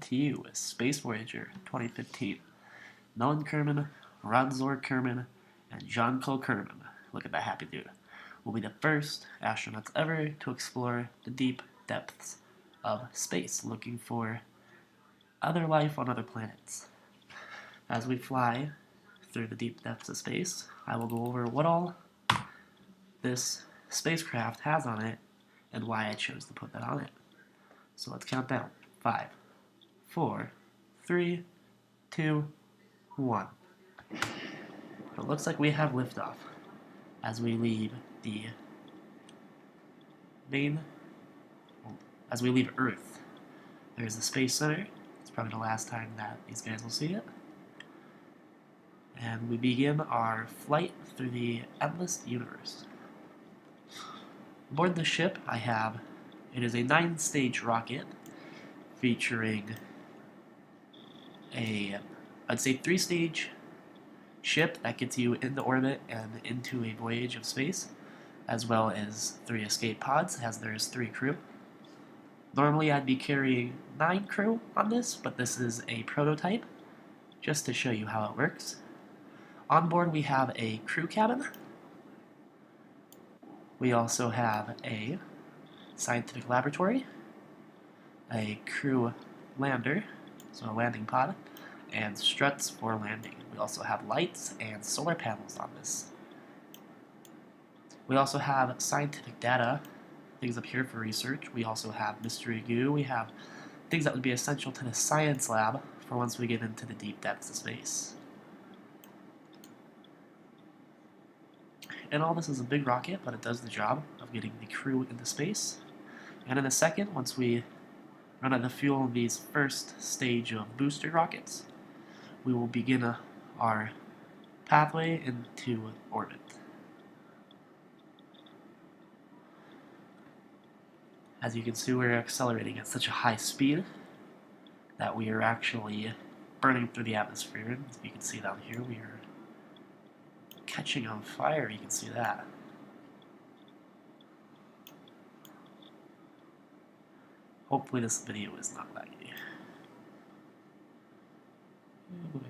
to you is Space Voyager 2015. Nolan Kerman, Ronzor Kerman, and Jean-Claude Kerman, look at that happy dude, will be the first astronauts ever to explore the deep depths of space, looking for other life on other planets. As we fly through the deep depths of space, I will go over what all this spacecraft has on it and why I chose to put that on it. So let's count down. 5, 4, 3, 2, 1. It looks like we have liftoff as we leave the as we leave Earth. There's the Space Center. It's probably the last time that these guys will see it. And we begin our flight through the endless universe. Aboard the ship, it is a 9-stage rocket featuring I'd say 3-stage ship that gets you into orbit and into a voyage of space, as well as 3 escape pods, as there is 3 crew. Normally I'd be carrying 9 crew on this, but this is a prototype, just to show you how it works. On board we have a crew cabin. We also have a scientific laboratory, a crew lander, so a landing pod, and struts for landing. We also have lights and solar panels on this. We also have scientific data, things up here for research. We also have mystery goo. We have things that would be essential to the science lab for once we get into the deep depths of space. And all this is a big rocket, but it does the job of getting the crew into space. And in a second, once we run out of fuel in these first stage of booster rockets, we will begin our pathway into orbit. As you can see, we're accelerating at such a high speed that we are actually burning through the atmosphere. As you can see down here, we are catching on fire. You can see that. Hopefully this video is not laggy. Oh boy.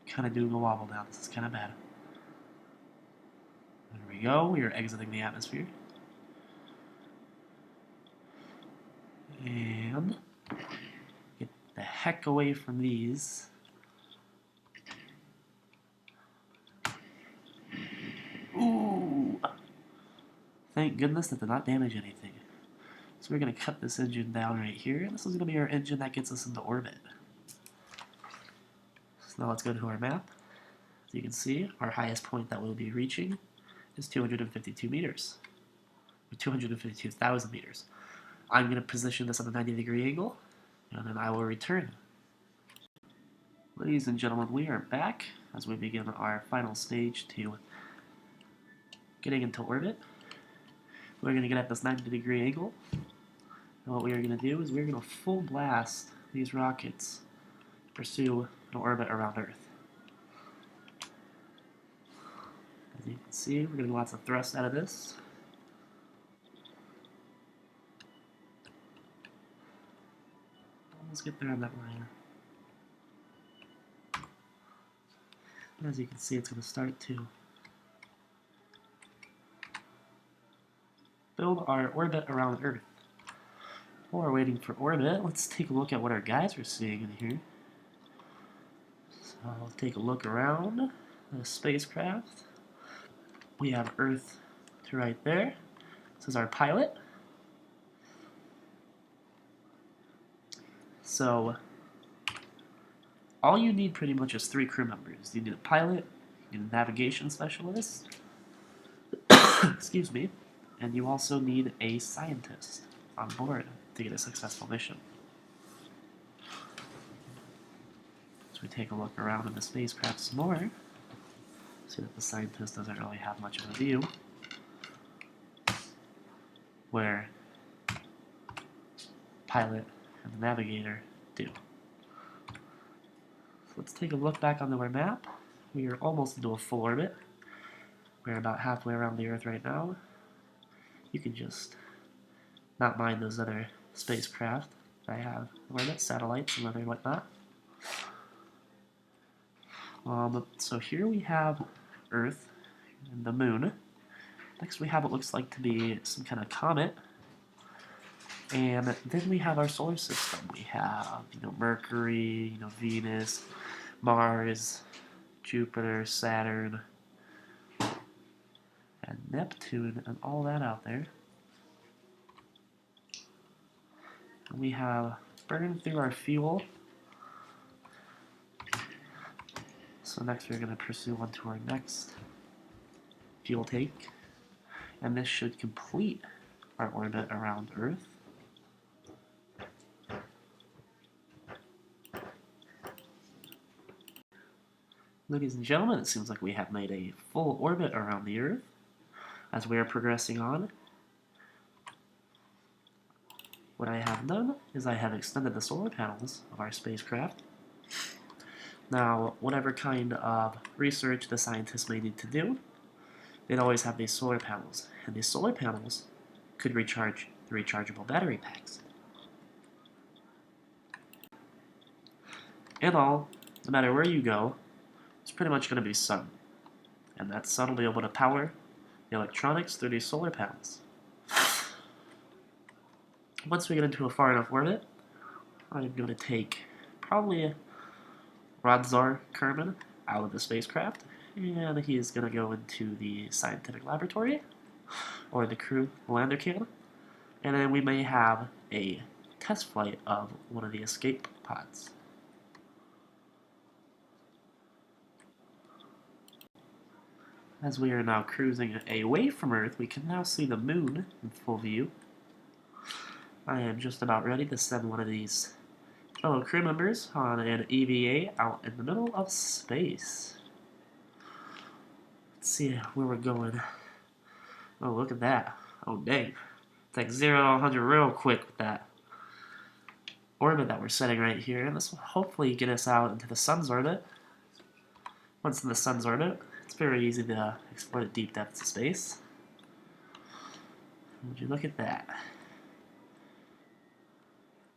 Kind of doing a wobble now. This is kind of bad. There we go. We are exiting the atmosphere. And get the heck away from these. Ooh! Thank goodness that did not damage anything. So we're going to cut this engine down right here. This is going to be our engine that gets us into orbit. So now let's go to our map. As you can see, our highest point that we'll be reaching is 252 meters. Or 252,000 meters. I'm going to position this on a 90-degree angle, and then I will return. Ladies and gentlemen, we are back as we begin our final stage to getting into orbit. We're going to get at this 90-degree angle, and what we are going to do is we're going to full blast these rockets to pursue an orbit around Earth. As you can see, we're getting lots of thrust out of this. Let's get there on that line. As you can see, it's going to start to build our orbit around Earth. While we're waiting for orbit, let's take a look at what our guys are seeing in here. So I'll take a look around the spacecraft. We have Earth to right there. This is our pilot. So all you need pretty much is 3 crew members. You need a pilot, you need a navigation specialist, excuse me, and you also need a scientist on board to get a successful mission. So we take a look around in the spacecraft some more. See that the scientist doesn't really have much of a view, where pilot and the navigator do. So let's take a look back onto our map. We are almost into a full orbit. We're about halfway around the Earth right now. You can just not mind those other spacecraft I have orbit, satellites, and other whatnot. So here we have Earth and the Moon. Next we have what looks like to be some kind of comet. And then we have our solar system. We have, Mercury, Venus, Mars, Jupiter, Saturn, and Neptune, and all that out there. And we have burned through our fuel. So next we're going to pursue on to our next fuel tank. And this should complete our orbit around Earth. Ladies and gentlemen, it seems like we have made a full orbit around the Earth as we are progressing on. What I have done is I have extended the solar panels of our spacecraft. Now, whatever kind of research the scientists may need to do, they'd always have these solar panels, and these solar panels could recharge the rechargeable battery packs. In all, no matter where you go, it's pretty much going to be sun, and that sun will be able to power the electronics through these solar panels. Once we get into a far enough orbit, I'm going to take probably Radzar Kerman out of the spacecraft, and he's going to go into the scientific laboratory, or the crew lander can, and then we may have a test flight of one of the escape pods. As we are now cruising away from Earth, we can now see the moon in full view. I am just about ready to send one of these fellow crew members on an EVA out in the middle of space. Let's see where we're going. Oh, look at that. Oh, dang. It's like 0 to 100 real quick with that orbit that we're setting right here. And this will hopefully get us out into the sun's orbit. Once in the sun's orbit, it's very easy to explore the deep depths of space. Would you look at that?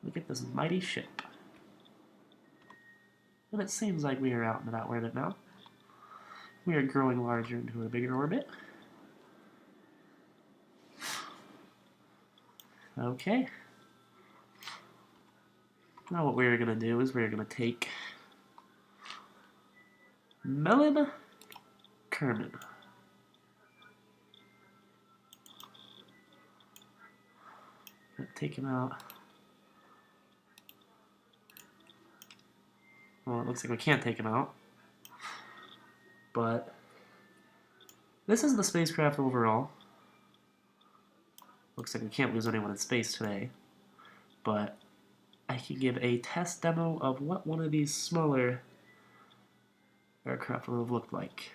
Look at this mighty ship. And it seems like we are out into that orbit now. We are growing larger into a bigger orbit. Okay. Now what we're going to do is we're going to take Melon Kerman. Take him out. Well, it looks like we can't take him out. But this is the spacecraft overall. Looks like we can't lose anyone in space today. But I can give a test demo of what one of these smaller aircraft would have looked like.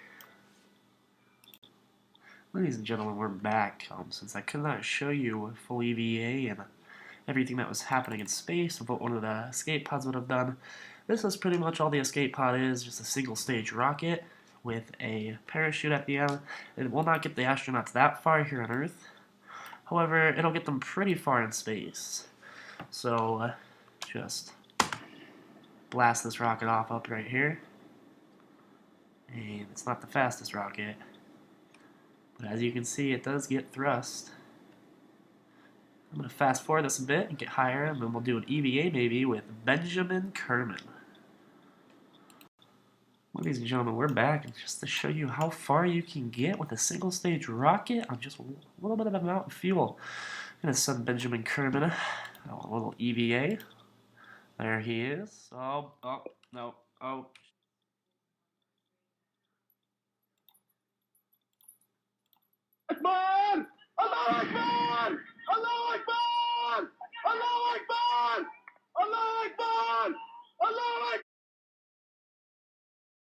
Ladies and gentlemen, we're back. Since I could not show you a full EVA and everything that was happening in space of what one of the escape pods would have done, this is pretty much all the escape pod is, just a single stage rocket with a parachute at the end. It will not get the astronauts that far here on Earth. However, it'll get them pretty far in space. So, just blast this rocket off up right here. And it's not the fastest rocket, but as you can see, it does get thrust. I'm going to fast forward this a bit and get higher, and then we'll do an EVA maybe with Benjamin Kerman. Ladies and gentlemen, we're back, and just to show you how far you can get with a single stage rocket on just a little bit of amount of fuel. I'm going to send Benjamin Kerman a little EVA. There he is. Oh, no, oh. Akbar! Allah Akbar! Allah Akbar! Allah Akbar!